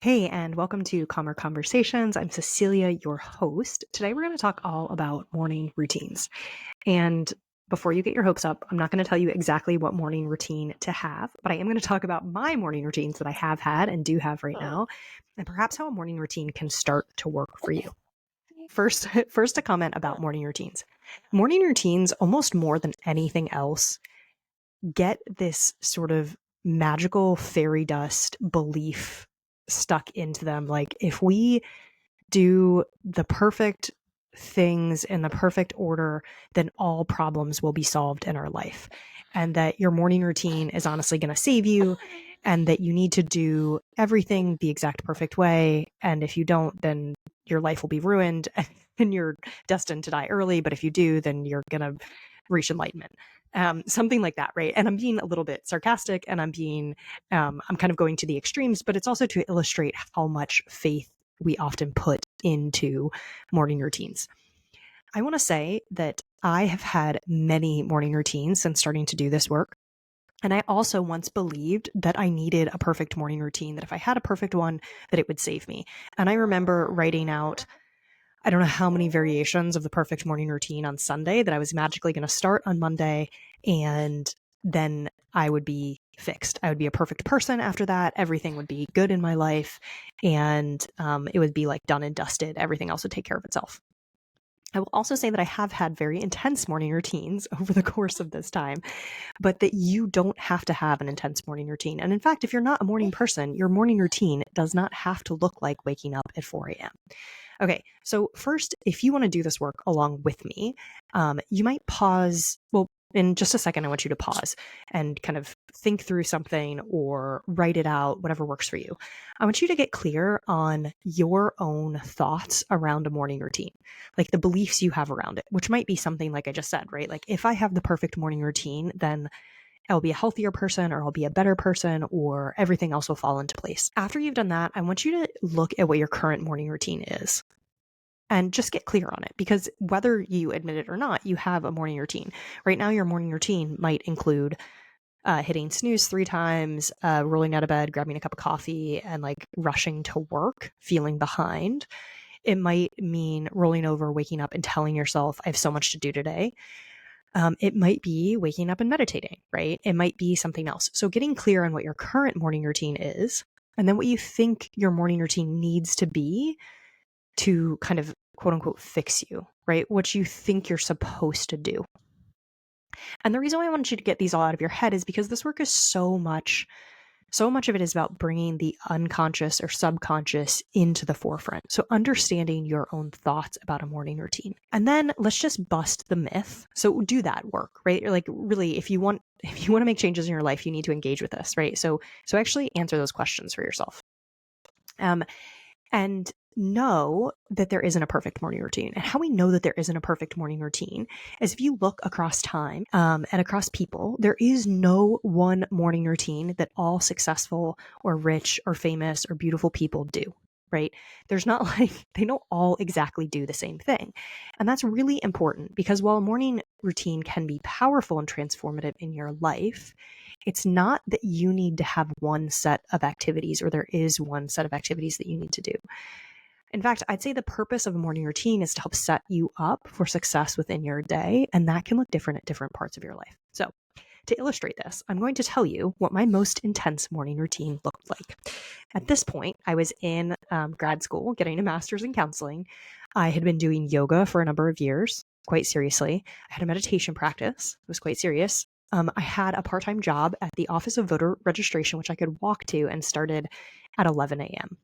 Hey, and welcome to Calmer Conversations. I'm Cecilia, your host. Today, we're going to talk all about morning routines. And before you get your hopes up, I'm not going to tell you exactly what morning routine to have, but I am going to talk about my morning routines that I have had and do have right now, and perhaps how a morning routine can start to work for you. First, a comment about morning routines. Morning routines, almost more than anything else, get this sort of magical fairy dust belief stuck into them. Like, if we do the perfect things in the perfect order, then all problems will be solved in our life. And that your morning routine is honestly going to save you, and that you need to do everything the exact perfect way. And if you don't, then your life will be ruined and you're destined to die early. But if you do, then you're going to reach enlightenment. Something like that, right? And I'm being a little bit sarcastic, and I'm kind of going to the extremes, but it's also to illustrate how much faith we often put into morning routines. I want to say that I have had many morning routines since starting to do this work. And I also once believed that I needed a perfect morning routine, that if I had a perfect one, that it would save me. And I remember writing out, I don't know how many variations of the perfect morning routine on Sunday, that I was magically going to start on Monday, and then I would be fixed. I would be a perfect person after that. Everything would be good in my life, and it would be like done and dusted. Everything else would take care of itself. I will also say that I have had very intense morning routines over the course of this time, but that you don't have to have an intense morning routine. And in fact, if you're not a morning person, your morning routine does not have to look like waking up at 4 a.m. Okay, so first, if you want to do this work along with me, you might pause. Well, in just a second, I want you to pause and kind of think through something or write it out, whatever works for you. I want you to get clear on your own thoughts around a morning routine, like the beliefs you have around it, which might be something like I just said, right? Like, if I have the perfect morning routine, then I'll be a healthier person, or I'll be a better person, or everything else will fall into place. After you've done that, I want you to look at what your current morning routine is and just get clear on it, because whether you admit it or not, you have a morning routine. Right now, your morning routine might include hitting snooze 3 times, rolling out of bed, grabbing a cup of coffee, and like rushing to work, feeling behind. It might mean rolling over, waking up, and telling yourself, I have so much to do today. It might be waking up and meditating, right? It might be something else. So getting clear on what your current morning routine is, and then what you think your morning routine needs to be to kind of quote unquote fix you, right? What you think you're supposed to do. And the reason why I want you to get these all out of your head is because this work is so much of it is about bringing the unconscious or subconscious into the forefront. So understanding your own thoughts about a morning routine. And then let's just bust the myth. So do that work, right? Like, really, if you want to make changes in your life, you need to engage with this, right? So actually answer those questions for yourself. And know that there isn't a perfect morning routine. And how we know that there isn't a perfect morning routine is if you look across time and across people, there is no one morning routine that all successful or rich or famous or beautiful people do, right? There's not like, they don't all exactly do the same thing. And that's really important, because while a morning routine can be powerful and transformative in your life, it's not that you need to have one set of activities, or there is one set of activities that you need to do. In fact, I'd say the purpose of a morning routine is to help set you up for success within your day, and that can look different at different parts of your life. So, to illustrate this, I'm going to tell you what my most intense morning routine looked like. At this point, I was in grad school getting a master's in counseling. I had been doing yoga for a number of years, quite seriously. I had a meditation practice. It was quite serious. I had a part-time job at the Office of Voter Registration, which I could walk to, and started at 11 a.m.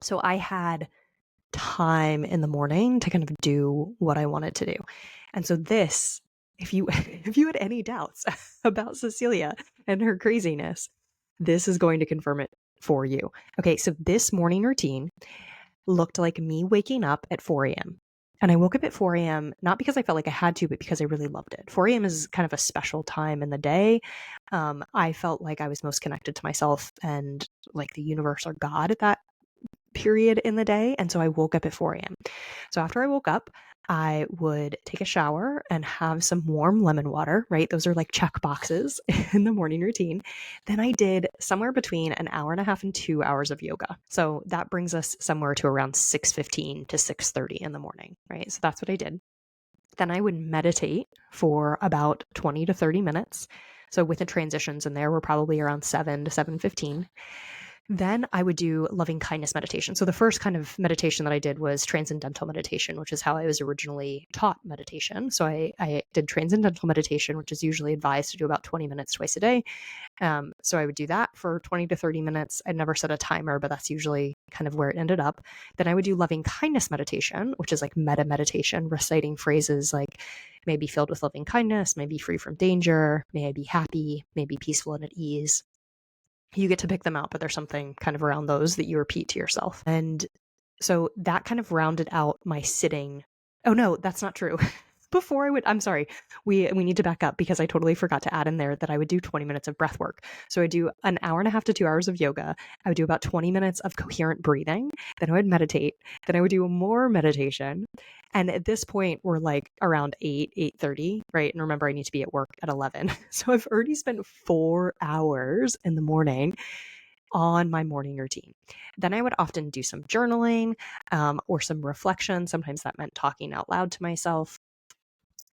So I had time in the morning to kind of do what I wanted to do. And so this, if you if you had any doubts about Cecilia and her craziness, this is going to confirm it for you. Okay, so this morning routine looked like me waking up at 4 a.m. And I woke up at 4 a.m. not because I felt like I had to, but because I really loved it. 4 a.m. is kind of a special time in the day. I felt like I was most connected to myself and like the universe or God at that period in the day. And so I woke up at 4 a.m. So after I woke up, I would take a shower and have some warm lemon water, right? Those are like check boxes in the morning routine. Then I did somewhere between an hour and a half and 2 hours of yoga. So that brings us somewhere to around 6:15 to 6:30 in the morning, right? So that's what I did. Then I would meditate for about 20 to 30 minutes. So with the transitions in there, we're probably around 7 to 7:15. Then I would do loving kindness meditation. So the first kind of meditation that I did was transcendental meditation, which is how I was originally taught meditation. So I did transcendental meditation, which is usually advised to do about 20 minutes twice a day. So I would do that for 20 to 30 minutes. I never set a timer, but that's usually kind of where it ended up. Then I would do loving kindness meditation, which is like meta meditation, reciting phrases like, may I be filled with loving kindness, may I be free from danger, may I be happy, may I be peaceful and at ease. You get to pick them out, but there's something kind of around those that you repeat to yourself. And so that kind of rounded out my sitting. Oh no, that's not true. I'm sorry, we need to back up because I totally forgot to add in there that I would do 20 minutes of breath work. So I do an hour and a half to 2 hours of yoga. I would do about 20 minutes of coherent breathing. Then I would meditate. Then I would do more meditation. And at this point, we're like around 8:30, right? And remember, I need to be at work at 11. So I've already spent 4 hours in the morning on my morning routine. Then I would often do some journaling or some reflection. Sometimes that meant talking out loud to myself.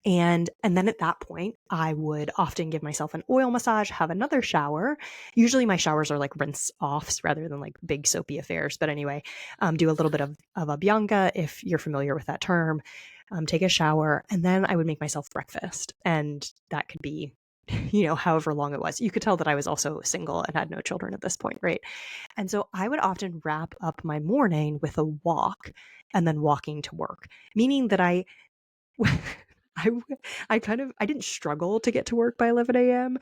And then at that point, I would often give myself an oil massage, have another shower. Usually my showers are like rinse offs rather than like big soapy affairs. But anyway, do a little bit of Abhyanga if you're familiar with that term. Take a shower, and then I would make myself breakfast. And that could be, however long it was. You could tell that I was also single and had no children at this point, right? And so I would often wrap up my morning with a walk and then walking to work, meaning that I I I didn't struggle to get to work by 11 a.m.,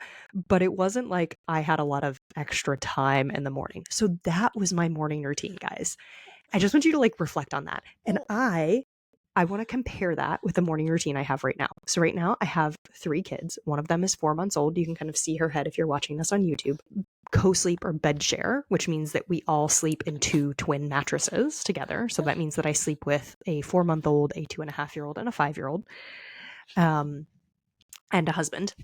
but it wasn't like I had a lot of extra time in the morning. So that was my morning routine, guys. I just want you to like reflect on that. And I want to compare that with the morning routine I have right now. So right now I have 3 kids. One of them is 4 months old. You can kind of see her head if you're watching this on YouTube. Co-sleep or bed share, which means that we all sleep in 2 twin mattresses together. So that means that I sleep with a 4-month-old, a 2.5-year-old, and a 5-year-old. And a husband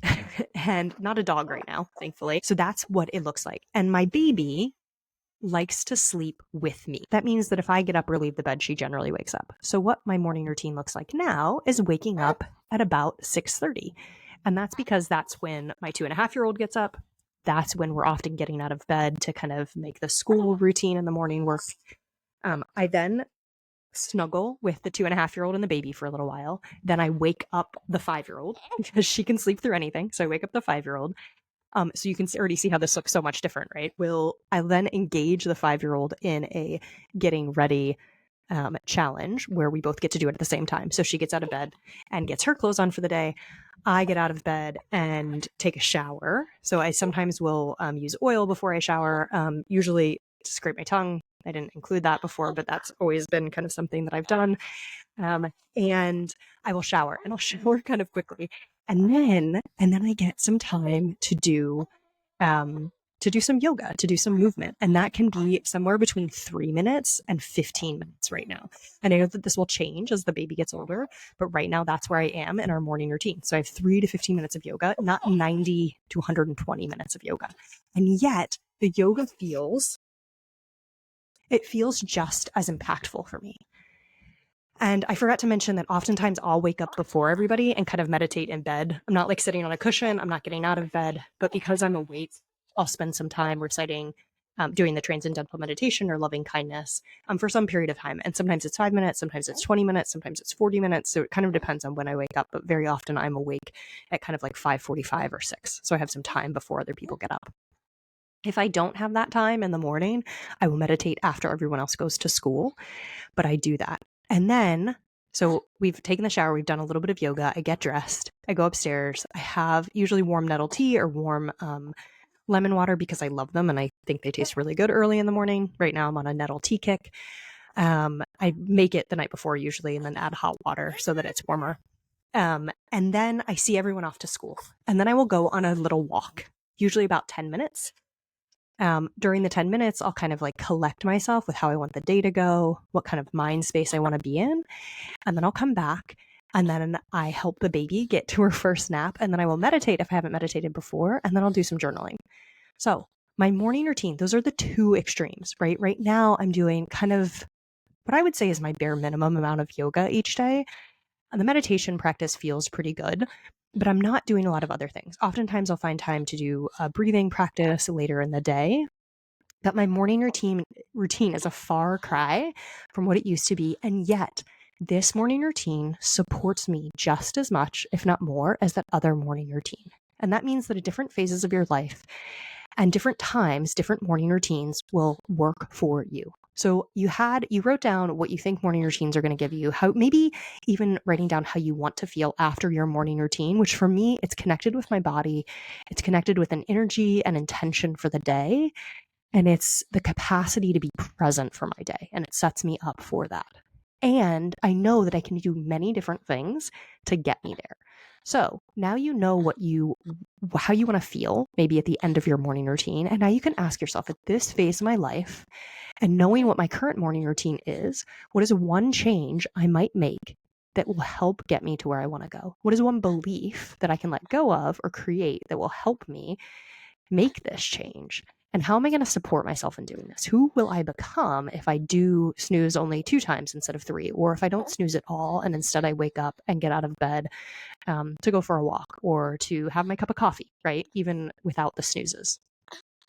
and not a dog right now, thankfully. So that's what it looks like. And my baby likes to sleep with me. That means that if I get up or leave the bed, she generally wakes up. So what my morning routine looks like now is waking up at about 6:30. And that's because that's when my 2.5-year-old gets up. That's when we're often getting out of bed to kind of make the school routine in the morning work. I then snuggle with the 2.5-year-old and the baby for a little while. Then I wake up the 5-year-old because she can sleep through anything. So I wake up the 5-year-old. So you can already see how this looks so much different, right? I then engage the 5-year-old in a getting ready challenge where we both get to do it at the same time. So she gets out of bed and gets her clothes on for the day. I get out of bed and take a shower. So I sometimes will use oil before I shower, usually to scrape my tongue. I didn't include that before, but that's always been kind of something that I've done. And I will shower, and I'll shower kind of quickly. And then I get some time to do some yoga, to do some movement. And that can be somewhere between 3 minutes and 15 minutes right now. And I know that this will change as the baby gets older, but right now that's where I am in our morning routine. So I have 3 to 15 minutes of yoga, not 90 to 120 minutes of yoga. And yet the yoga feels just as impactful for me. And I forgot to mention that oftentimes I'll wake up before everybody and kind of meditate in bed. I'm not like sitting on a cushion. I'm not getting out of bed. But because I'm awake, I'll spend some time reciting, doing the transcendental meditation or loving kindness for some period of time. And sometimes it's 5 minutes, sometimes it's 20 minutes, sometimes it's 40 minutes. So it kind of depends on when I wake up. But very often I'm awake at kind of like 5:45 or 6. So I have some time before other people get up. If I don't have that time in the morning, I will meditate after everyone else goes to school. But I do that. And then, so we've taken the shower, we've done a little bit of yoga, I get dressed, I go upstairs, I have usually warm nettle tea or warm lemon water because I love them and I think they taste really good early in the morning. Right now I'm on a nettle tea kick. I make it the night before usually and then add hot water so that it's warmer. And then I see everyone off to school. And then I will go on a little walk, usually about 10 minutes. During the 10 minutes, I'll kind of like collect myself with how I want the day to go, what kind of mind space I want to be in. And then I'll come back and then I help the baby get to her first nap. And then I will meditate if I haven't meditated before. And then I'll do some journaling. So my morning routine, those are the two extremes, right? Right now I'm doing kind of what I would say is my bare minimum amount of yoga each day. And the meditation practice feels pretty good, but I'm not doing a lot of other things. Oftentimes I'll find time to do a breathing practice later in the day. But my morning routine is a far cry from what it used to be. And yet this morning routine supports me just as much, if not more, as that other morning routine. And that means that at different phases of your life and different times, different morning routines will work for you. So you wrote down what you think morning routines are going to give you, how maybe even writing down how you want to feel after your morning routine, which for me, it's connected with my body. It's connected with an energy and intention for the day. And it's the capacity to be present for my day. And it sets me up for that. And I know that I can do many different things to get me there. So now you know how you want to feel maybe at the end of your morning routine. And now you can ask yourself at this phase of my life and knowing what my current morning routine is, what is one change I might make that will help get me to where I want to go? What is one belief that I can let go of or create that will help me make this change? And how am I going to support myself in doing this? Who will I become if I do snooze only 2 times instead of 3? Or if I don't snooze at all and instead I wake up and get out of bed to go for a walk or to have my cup of coffee, right? Even without the snoozes.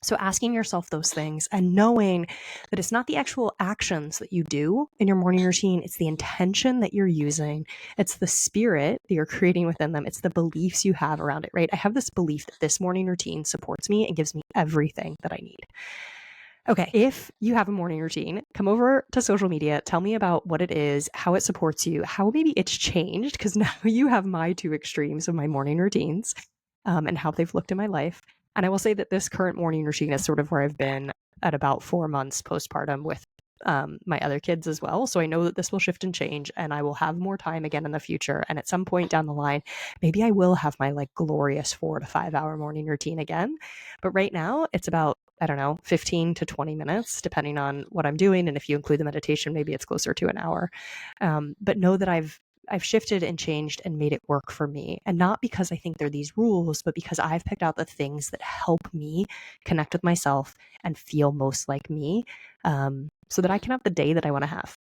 So asking yourself those things and knowing that it's not the actual actions that you do in your morning routine, it's the intention that you're using, it's the spirit that you're creating within them, it's the beliefs you have around it, right? I have this belief that this morning routine supports me and gives me everything that I need. Okay, if you have a morning routine, come over to social media, tell me about what it is, how it supports you, how maybe it's changed, because now you have my 2 extremes of my morning routines and how they've looked in my life. And I will say that this current morning routine is sort of where I've been at about 4 months postpartum with my other kids as well. So I know that this will shift and change and I will have more time again in the future. And at some point down the line, maybe I will have my like glorious 4 to 5 hour morning routine again. But right now it's about, I don't know, 15 to 20 minutes, depending on what I'm doing. And if you include the meditation, maybe it's closer to an hour. But know that I've shifted and changed and made it work for me. And not because I think they're these rules, but because I've picked out the things that help me connect with myself and feel most like me, so that I can have the day that I want to have.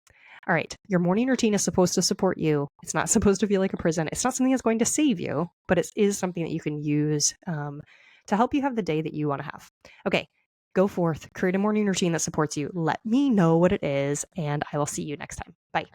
All right, your morning routine is supposed to support you. It's not supposed to feel like a prison. It's not something that's going to save you, but it is something that you can use to help you have the day that you want to have. Okay, go forth, create a morning routine that supports you. Let me know what it is, and I will see you next time. Bye.